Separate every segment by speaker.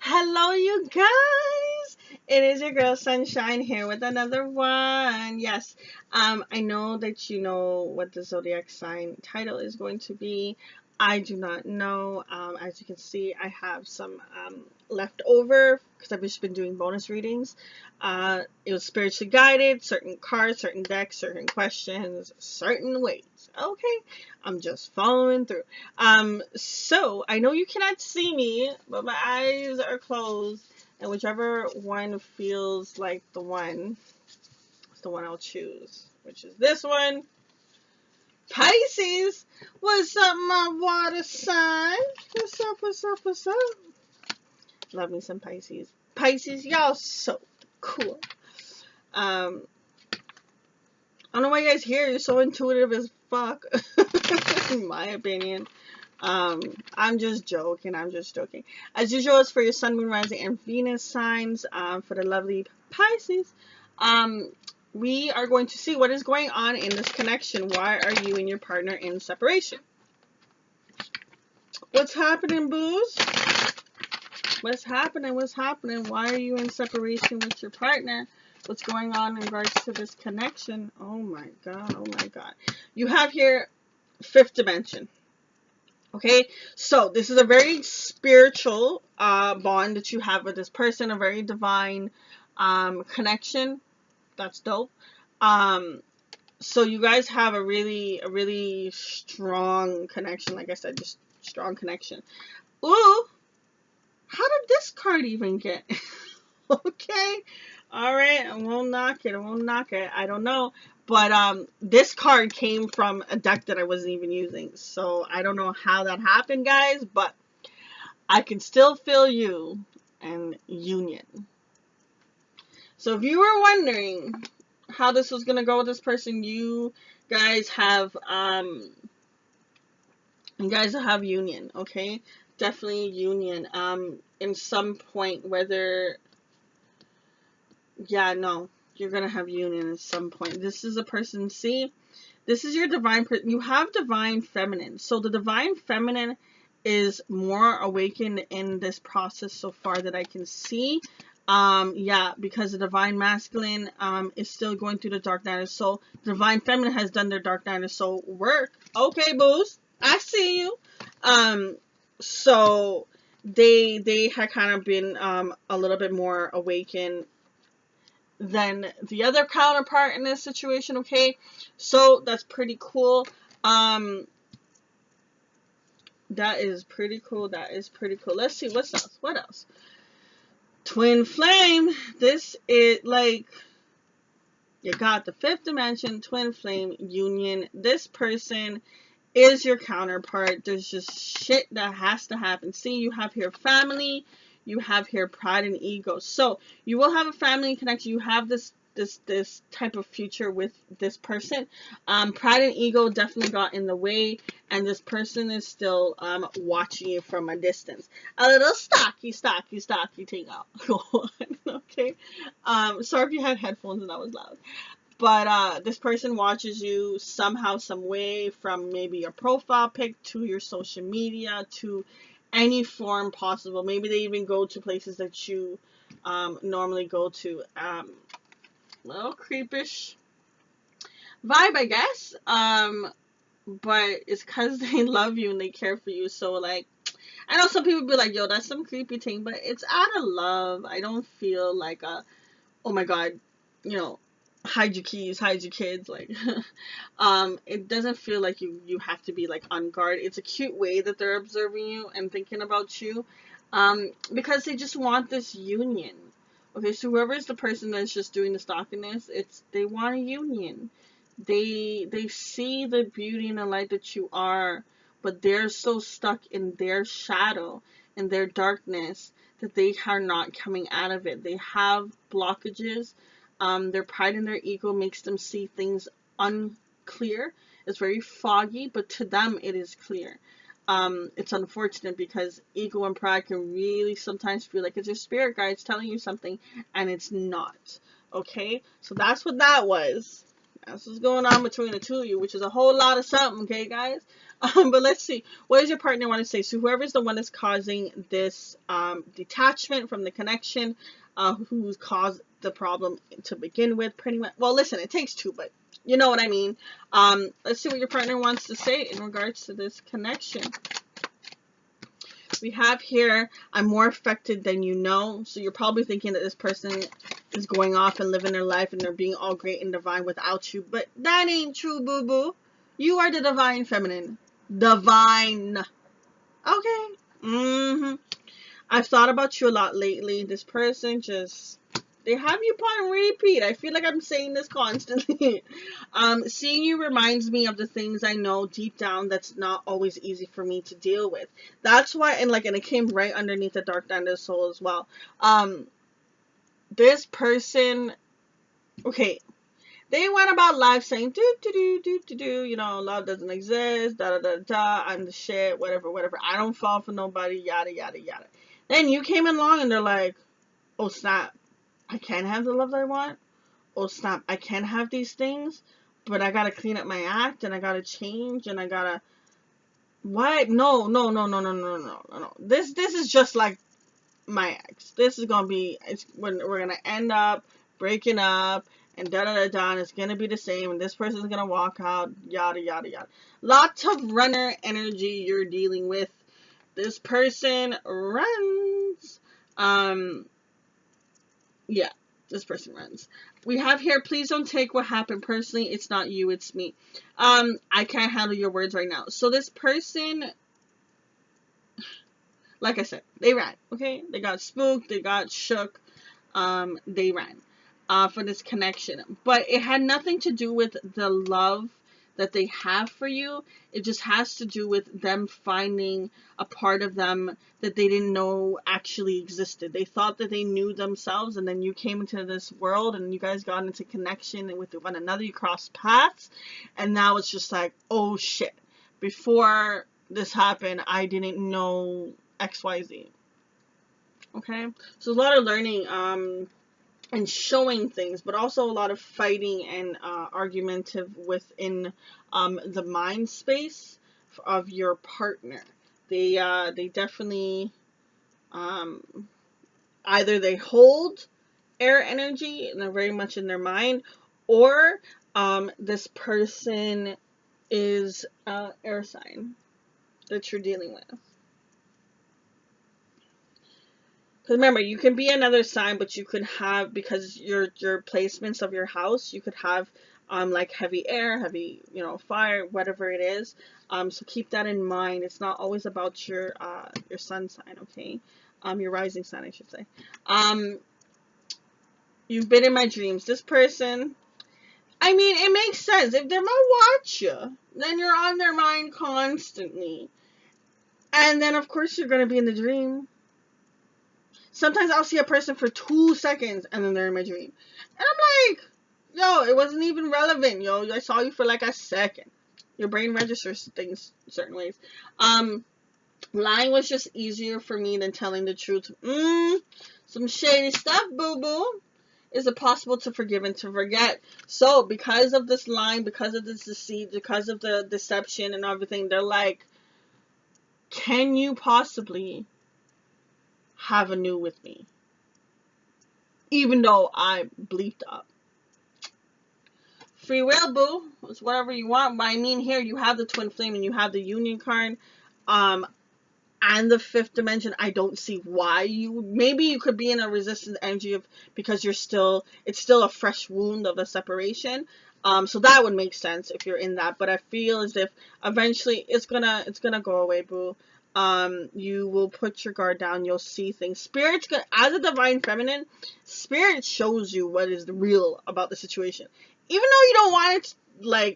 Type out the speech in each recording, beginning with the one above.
Speaker 1: Hello, you guys. It is your girl Sunshine here with another one. Yes, I know that you know what the zodiac sign title is going to be. I do not know. As you can see, I have some left over because I've just been doing bonus readings. It was spiritually guided, certain cards, certain decks, certain questions, certain ways. Okay, I'm just following through. So I know you cannot see me, but my eyes are closed, and whichever one feels like the one, is the one I'll choose, which is this one. Pisces, what's up, my water sign? What's up, what's up, what's up? Love me some Pisces. Pisces, y'all so cool. I don't know why you guys here. You're so intuitive as fuck, in my opinion. I'm just joking. I'm just joking. As usual, it's for your sun, moon, rising, and Venus signs. For the lovely Pisces, we are going to see what is going on in this connection. Why are you and your partner in separation? What's happening, booze? What's happening? What's happening? Why are you in separation with your partner? What's going on in regards to this connection? Oh my god. Oh my god. You have here fifth dimension. Okay, so this is a very spiritual bond that you have with this person, a very divine connection. That's dope. So you guys have a really strong connection. Like I said, just strong connection. Ooh, how did this card even get? Okay, all right, I won't knock it. I won't knock it. I don't know. But this card came from a deck that I wasn't even using. So I don't know how that happened, guys, but I can still feel you and union. So if you were wondering how this was gonna go with this person, you guys have union, okay? Definitely union. In some point, whether yeah, no, you're gonna have union at some point. This is a person, see, this is your divine, you have divine feminine. So the divine feminine is more awakened in this process so far that I can see. Yeah, because the divine masculine is still going through the dark night of soul. The divine feminine has done their dark night of soul work. Okay, booze, I see you. So they had kind of been a little bit more awakened than the other counterpart in this situation, okay? So that's pretty cool. That is pretty cool. That is pretty cool. Let's see, what's else? What else? Twin flame. This is like, you got the fifth dimension, twin flame union. This person is your counterpart. There's just shit that has to happen. See, you have here family, you have here pride and ego. So you will have a family connection. You have this type of future with this person. Pride and ego definitely got in the way, and this person is still watching you from a distance. A little stocky thing out. Okay. Sorry if you had headphones and that was loud. But this person watches you somehow, some way, from maybe your profile pic to your social media to any form possible. Maybe they even go to places that you normally go to. Little creepish vibe, I guess. But it's because they love you and they care for you. So, like, I know some people be like, yo, that's some creepy thing, but it's out of love. I don't feel like oh my god, you know, hide your keys, hide your kids, like it doesn't feel like you have to be like on guard. It's a cute way that they're observing you and thinking about you, because they just want this union. Okay, so whoever is the person that's just doing the stalkiness, they want a union. They see the beauty and the light that you are, but they're so stuck in their shadow, in their darkness, that they are not coming out of it. They have blockages. Their pride and their ego makes them see things unclear. It's very foggy, but to them it is clear. It's unfortunate because ego and pride can really sometimes feel like it's your spirit guides telling you something, and it's not. Okay, so that's what that was. That's what's going on between the two of you, which is a whole lot of something, okay, guys? But let's see. What does your partner want to say? So whoever's the one that's causing this detachment from the connection, who's caused the problem to begin with, pretty much. Well, listen, it takes two, but you know what I mean. Let's see what your partner wants to say in regards to this connection. We have here, I'm more affected than you know. So you're probably thinking that this person is going off and living their life and they're being all great and divine without you. But that ain't true, boo-boo. You are the divine feminine. Divine. Okay. I've thought about you a lot lately. This person just... They have you on repeat. I feel like I'm saying this constantly. Seeing you reminds me of the things I know deep down that's not always easy for me to deal with. That's why, and it came right underneath the dark night of the soul as well. This person, okay, they went about life saying, you know, love doesn't exist, da da da da, I'm the shit, whatever, whatever. I don't fall for nobody, yada yada yada. Then you came along and they're like, oh snap, I can't have the love that I want. Oh snap, I can't have these things, but I gotta clean up my act and I gotta change and I gotta... What? No. This is just like my ex. This is gonna be, it's when we're gonna end up breaking up and da da da da, and it's gonna be the same, and this person's gonna walk out, yada yada yada. Lots of runner energy you're dealing with. This person runs. Yeah, this person runs. We have here, please don't take what happened personally. It's not you, it's me. I can't handle your words right now. So this person, like I said, they ran, okay? They got spooked, they got shook, they ran for this connection. But it had nothing to do with the love that they have for you. It just has to do with them finding a part of them that they didn't know actually existed. They thought that they knew themselves, and then you came into this world and you guys got into connection with one another, you crossed paths, and now it's just like, oh shit, before this happened I didn't know XYZ. Okay, so a lot of learning and showing things, but also a lot of fighting and argumentative within the mind space of your partner. They definitely either they hold air energy and they're very much in their mind, or this person is air sign that you're dealing with. Because remember, you can be another sign, but you could have, because your placements of your house, you could have like heavy air, heavy, you know, fire, whatever it is. So keep that in mind. It's not always about your sun sign, okay? Your rising sign, I should say. You've been in my dreams. This person, I mean, it makes sense. If they're gonna watch you, then you're on their mind constantly. And then, of course, you're gonna be in the dream. Sometimes I'll see a person for 2 seconds and then they're in my dream. And I'm like, yo, it wasn't even relevant, yo. I saw you for like a second. Your brain registers things certain ways. Lying was just easier for me than telling the truth. Some shady stuff, boo-boo. Is it possible to forgive and to forget? So, because of this lying, because of this deceit, because of the deception and everything, they're like, can you possibly have a new with me, even though I bleeped up? Free will, boo. It's whatever you want. But I mean, here you have the twin flame and you have the union card, and the fifth dimension. I don't see why maybe you could be in a resistance energy of, because it's still a fresh wound of a separation. So that would make sense if you're in that. But I feel as if eventually it's gonna go away, boo. You will put your guard down. You'll see things. Spirit's gonna, as a divine feminine, spirit shows you what is real about the situation. Even though you don't want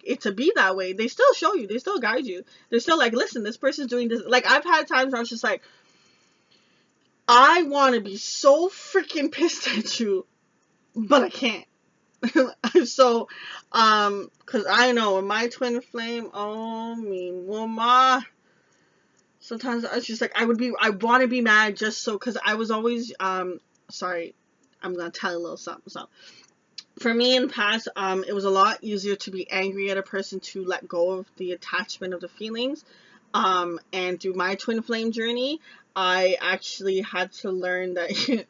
Speaker 1: it to be that way, they still show you. They still guide you. They're still like, listen, this person's doing this. Like, I've had times where I was just like, I want to be so freaking pissed at you, but I can't. So, because I know in my twin flame, oh me mama. Sometimes I was just like, I want to be mad just so, because I was always, sorry, I'm going to tell you a little something. So, For me in the past, it was a lot easier to be angry at a person, to let go of the attachment of the feelings. And through my twin flame journey, I actually had to learn that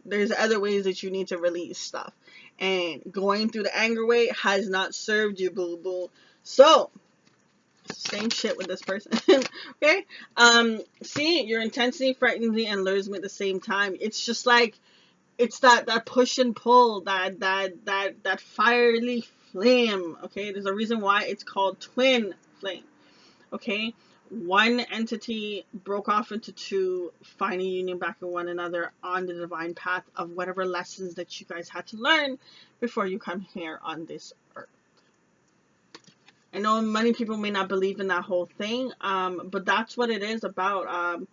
Speaker 1: there's other ways that you need to release stuff. And going through the anger way has not served you, boo boo. So, same shit with this person. Okay? See, your intensity frightens me and lures me at the same time. It's just like, it's that push and pull, that fiery flame. Okay, there's a reason why it's called twin flame. Okay, one entity broke off into two, finding union back in one another on the divine path of whatever lessons that you guys had to learn before you come here on this earth. I know many people may not believe in that whole thing, but that's what it is about.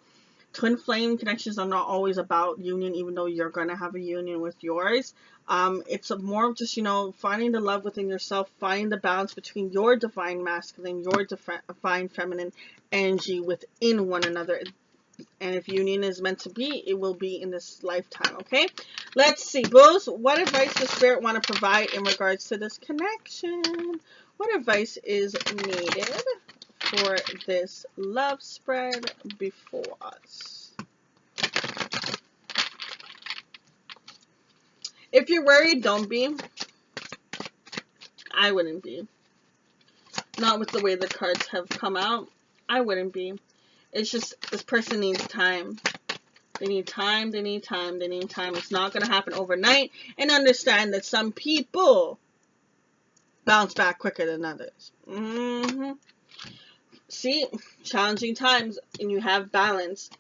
Speaker 1: Twin flame connections are not always about union, even though you're going to have a union with yours. It's more of just, finding the love within yourself, finding the balance between your divine masculine, your divine feminine energy within one another. And if union is meant to be, it will be in this lifetime, okay? Let's see, Bulls, what advice does Spirit want to provide in regards to this connection? What advice is needed for this love spread before us? If you're worried, don't be. I wouldn't be. Not with the way the cards have come out. I wouldn't be. It's just, this person needs time. They need time, they need time, they need time. It's not going to happen overnight. And understand that some people bounce back quicker than others. See, challenging times, and you have balance.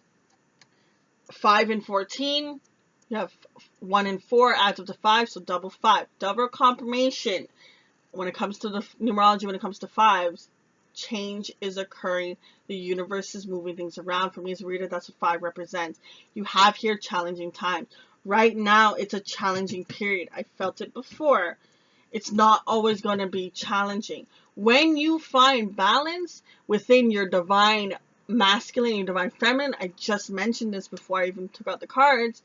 Speaker 1: 5 and 14, you have 1 and 4 adds up to 5, so double 5. Double confirmation. When it comes to the numerology, when it comes to 5s, change is occurring. The universe is moving things around. For me as a reader, that's what 5 represents. You have here challenging times. Right now, it's a challenging period. I felt it before. It's not always going to be challenging. When you find balance within your divine masculine, your divine feminine, I just mentioned this before I even took out the cards,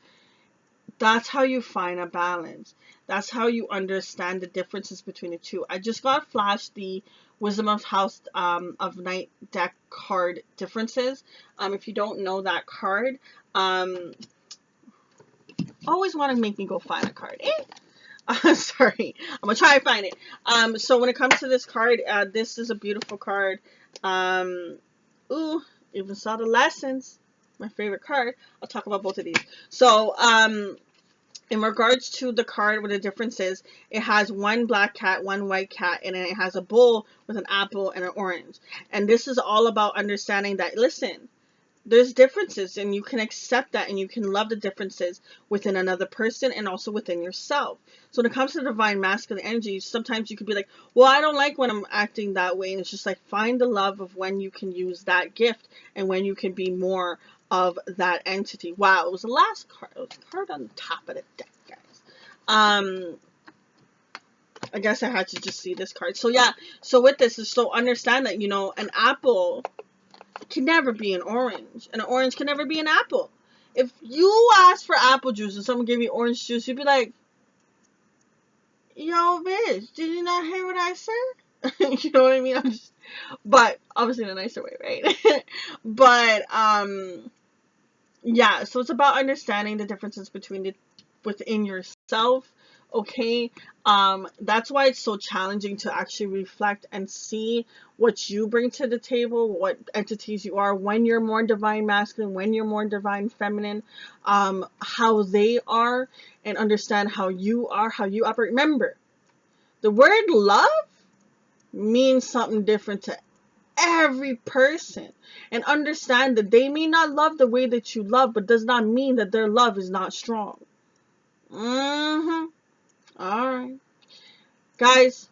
Speaker 1: that's how you find a balance. That's how you understand the differences between the two. I just got flashed the Wisdom of House of Night deck card differences. If you don't know that card, always want to make me go find a card, sorry, I'm gonna try and find it. So when it comes to this card, this is a beautiful card. Ooh, even saw the lessons. My favorite card. I'll talk about both of these. So, in regards to the card, what the difference is, it has one black cat, one white cat, and then it has a bull with an apple and an orange. And this is all about understanding that, listen, there's differences, and you can accept that, and you can love the differences within another person and also within yourself. So when it comes to divine masculine energy, sometimes you could be like, well, I don't like when I'm acting that way. And it's just like, find the love of when you can use that gift and when you can be more of that entity. Wow, it was the last card. It was the card on the top of the deck, guys. I guess I had to just see this card. So yeah, so with this, so understand that, an apple can never be an orange, and an orange can never be an apple. If you ask for apple juice and someone give you orange juice, you'd be like, yo, bitch, did you not hear what I said? You know what I mean? But obviously in a nicer way, right? But yeah, so it's about understanding the differences within yourself. Okay, that's why it's so challenging to actually reflect and see what you bring to the table, what entities you are, when you're more divine masculine, when you're more divine feminine, how they are, and understand how you are, how you operate. Remember, the word love means something different to every person, and understand that they may not love the way that you love, but does not mean that their love is not strong. Alright. Guys,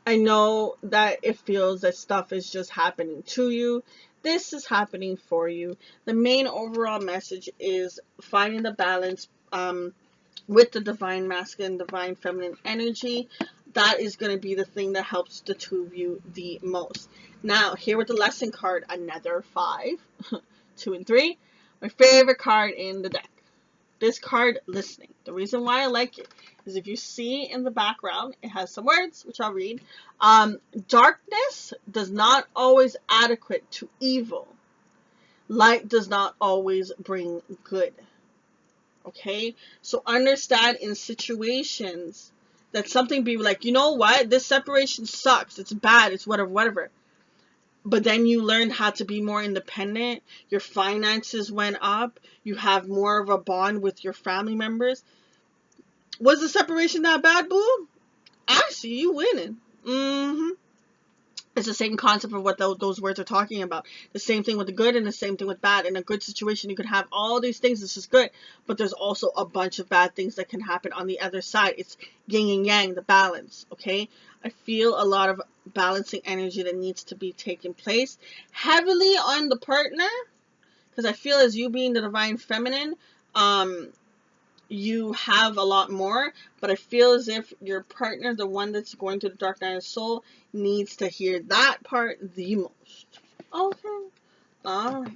Speaker 1: I know that it feels that stuff is just happening to you. This is happening for you. The main overall message is finding the balance with the divine masculine, divine feminine energy. That is going to be the thing that helps the two of you the most. Now, here with the lesson card, another 5, 2 and 3. My favorite card in the deck. this card, listening. The reason why I like it is if you see in the background, it has some words, which I'll read. Darkness does not always adequate to evil. Light does not always bring good. Okay? So understand in situations that something be like, you know what? This separation sucks. It's bad. It's whatever, whatever. But then you learned how to be more independent. Your finances went up. You have more of a bond with your family members. Was the separation that bad, boo? I see you winning. It's the same concept of what those words are talking about. The same thing with the good and the same thing with bad. In a good situation, you can have all these things. This is good. But there's also a bunch of bad things that can happen on the other side. It's yin and yang, the balance. Okay? I feel a lot of balancing energy that needs to be taking place. Heavily on the partner. Because I feel as you being the divine feminine, you have a lot more, but I feel as if your partner, the one that's going through the dark night of soul, needs to hear that part the most. Okay. Alright.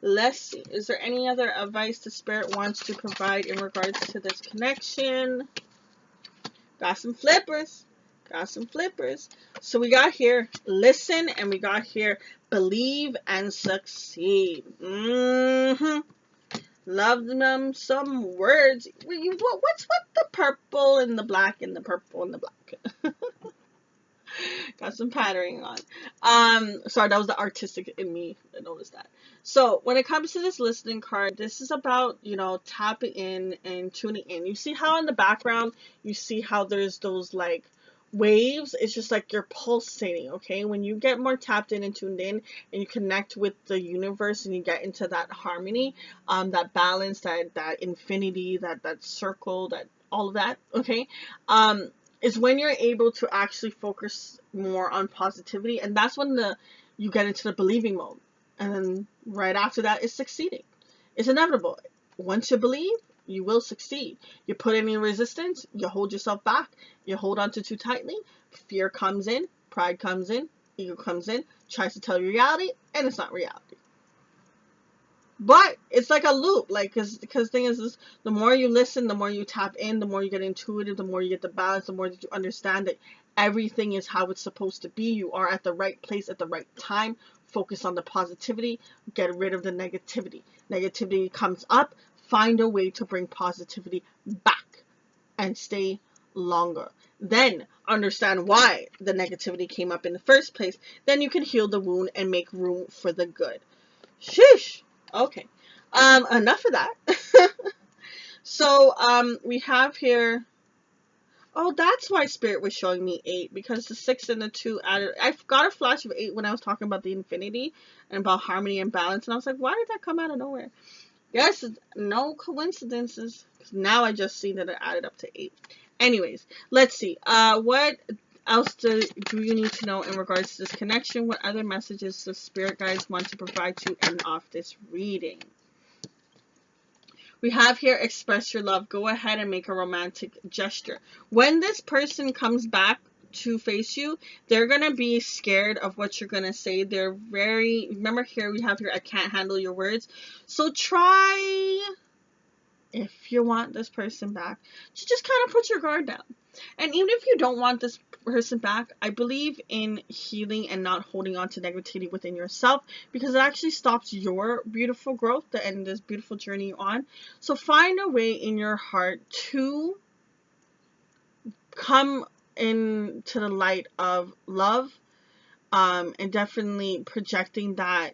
Speaker 1: Let's see. Is there any other advice the Spirit wants to provide in regards to this connection? Got some flippers. Got some flippers. So we got here, listen, and we got here, believe and succeed. Love them some words. What's with the purple and the black and the purple and the black? Got some patterning on. Sorry, that was the artistic in me that noticed that. So when it comes to this listening card, this is about, you know, tapping in and tuning in. You see how in the background, you see how there's those like waves. It's just like you're pulsating, okay? When you get more tapped in and tuned in and you connect with the universe and you get into that harmony, that balance, that infinity, that circle, that all of that, okay? Is when you're able to actually focus more on positivity, and that's when you get into the believing mode. And then right after that is succeeding. It's inevitable. Once you believe, you will succeed. You put any resistance, you hold yourself back, you hold on to too tightly, fear comes in, pride comes in, ego comes in, tries to tell you reality, and it's not reality. But it's like a loop, like, because thing is, the more you listen, the more you tap in, the more you get intuitive, the more you get the balance, the more that you understand that everything is how it's supposed to be. You are at the right place at the right time. Focus on the positivity, get rid of the negativity. Negativity comes up, find a way to bring positivity back and stay longer. Then understand why the negativity came up in the first place. Then you can heal the wound and make room for the good. Sheesh. Okay. Enough of that. So, we have here, oh, that's why Spirit was showing me 8, because the 6 and the 2 added, I got a flash of 8 when I was talking about the infinity and about harmony and balance, and I was like, why did that come out of nowhere? Yes, no coincidences. Now I just see that it added up to 8. Anyways, let's see. What else do you need to know in regards to this connection? What other messages does Spirit Guides want to provide to end off this reading? We have here, express your love. Go ahead and make a romantic gesture. When this person comes back to face you, they're going to be scared of what you're going to say. They're very, remember here we have here, I can't handle your words. So try, if you want this person back, to just kind of put your guard down. And even if you don't want this person back, I believe in healing and not holding on to negativity within yourself, because it actually stops your beautiful growth and this beautiful journey you're on. So find a way in your heart to come into the light of love, and definitely projecting that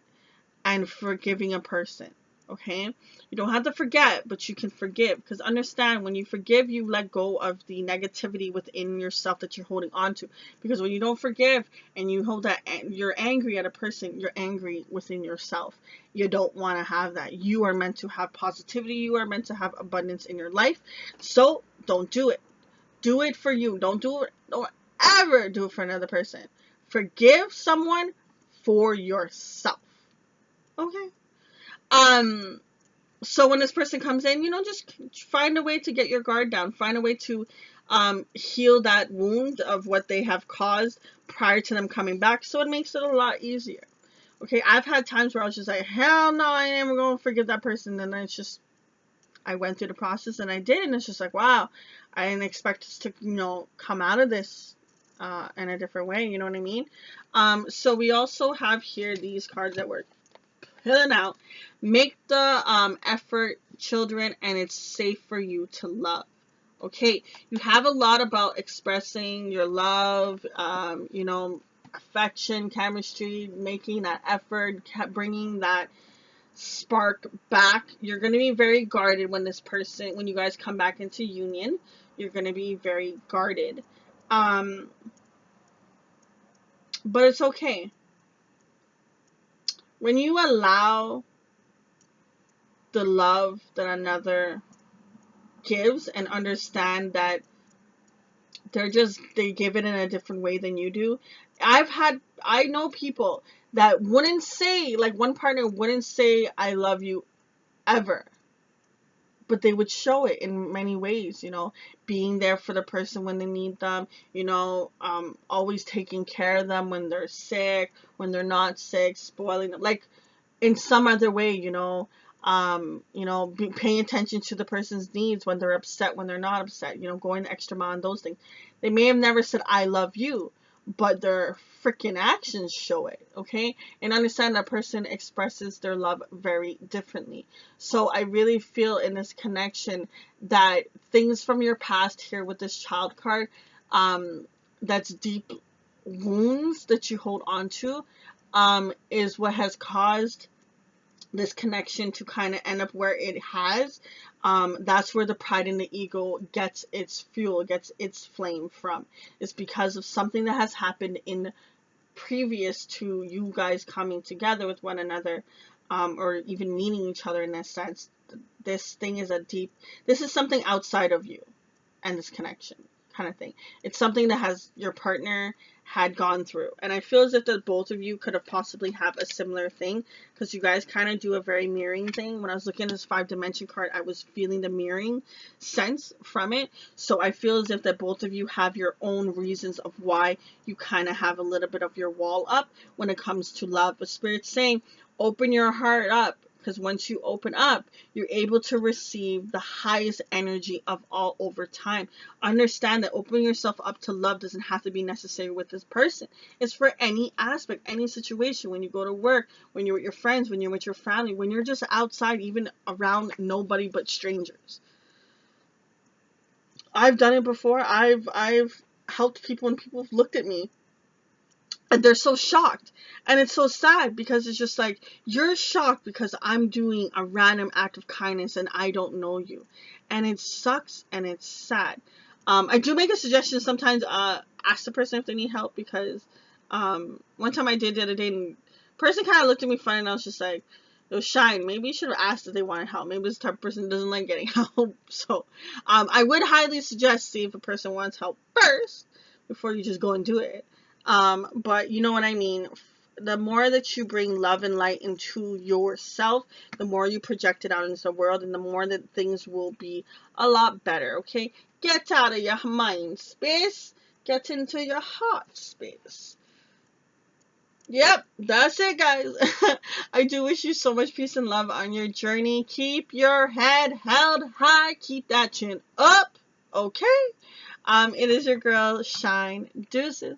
Speaker 1: and forgiving a person. Okay, you don't have to forget, but you can forgive, because understand, when you forgive, you let go of the negativity within yourself that you're holding on to. Because when you don't forgive and you hold that, you're angry at a person, you're angry within yourself. You don't want to have that. You are meant to have positivity. You are meant to have abundance in your life. So don't do it. Do it for you. Don't ever do it for another person. Forgive someone for yourself. Okay. So when this person comes in, you know, just find a way to get your guard down. Find a way to heal that wound of what they have caused prior to them coming back, so it makes it a lot easier. Okay, I've had times where I was just like, hell no, I ain't never going to forgive that person. And then it's just, I went through the process and I did, and it's just like, wow, I didn't expect us to, come out of this in a different way, you know what I mean? So we also have here these cards that we're filling out. Make the effort, children, and it's safe for you to love. Okay, you have a lot about expressing your love, affection, chemistry, making that effort, bringing that spark back. You're going to be very guarded when when you guys come back into union. You're going to be very guarded. But it's okay. When you allow the love that another gives and understand that they give it in a different way than you do. I know people that wouldn't say, like, one partner wouldn't say I love you ever, but they would show it in many ways, being there for the person when they need them, always taking care of them when they're sick, when they're not sick, spoiling them, like, in some other way, paying attention to the person's needs when they're upset, when they're not upset, going the extra mile on those things. They may have never said, I love you, but their freaking actions show it, okay? And understand that person expresses their love very differently. So I really feel in this connection that things from your past here with this child card, that's deep wounds that you hold on to, is what has caused this connection to kind of end up where it has. That's where the pride and the ego gets its fuel, gets its flame from. It's because of something that has happened in previous to you guys coming together with one another, or even meeting each other in a sense. This is something outside of you and this connection kind of thing. It's something that has your partner had gone through, and I feel as if the both of you could have possibly have a similar thing, because you guys kind of do a very mirroring thing. When I was looking at this 5-dimension card, I was feeling the mirroring sense from it. So I feel as if that both of you have your own reasons of why you kind of have a little bit of your wall up when it comes to love. But Spirit's saying, open your heart up, because once you open up, you're able to receive the highest energy of all over time. Understand that opening yourself up to love doesn't have to be necessary with this person. It's for any aspect, any situation. When you go to work, when you're with your friends, when you're with your family, when you're just outside, even around nobody but strangers. I've done it before. I've helped people and people have looked at me and they're so shocked. And it's so sad, because it's just like, you're shocked because I'm doing a random act of kindness and I don't know you. And it sucks and it's sad. I do make a suggestion sometimes, ask the person if they need help, because one time I did the other day, and the person kind of looked at me funny, and I was just like, it was Shine, maybe you should have asked if they wanted help. Maybe this type of person doesn't like getting help. So I would highly suggest see if a person wants help first before you just go and do it. But you know what I mean. The more that you bring love and light into yourself, the more you project it out into the world, and the more that things will be a lot better, okay? Get out of your mind space. Get into your heart space. Yep, that's it, guys. I do wish you so much peace and love on your journey. Keep your head held high. Keep that chin up, okay? It is your girl, Shine. Deuces.